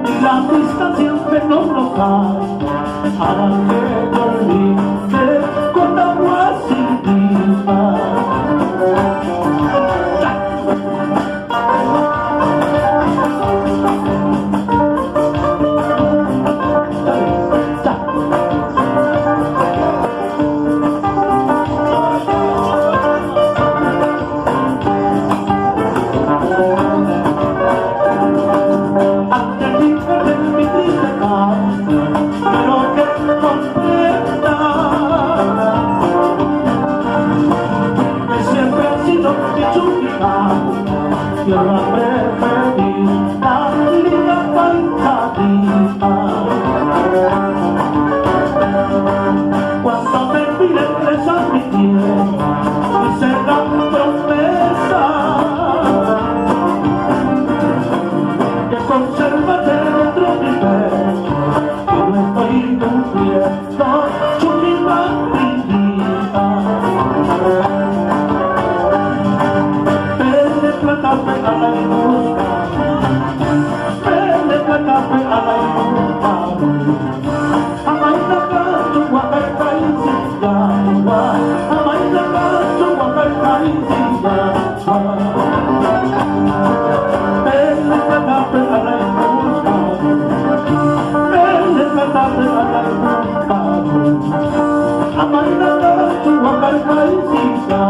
y la vista siempre nos local hará que yo olvide con agua sin clima. Tierra preferida, linda paisajita. Cuando me miren a mi tierra y se dan promesa que conservaré dentro de mi pecho, que no estoy cumpliendo su misma vida. Penetrate a la industria, penetrate a la industria. Amaina kacu wakarta isinya, amaina kacu wakarta isinya. Penetrate a la industria, penetrate a la industria. Amaina kacu wakarta isinya.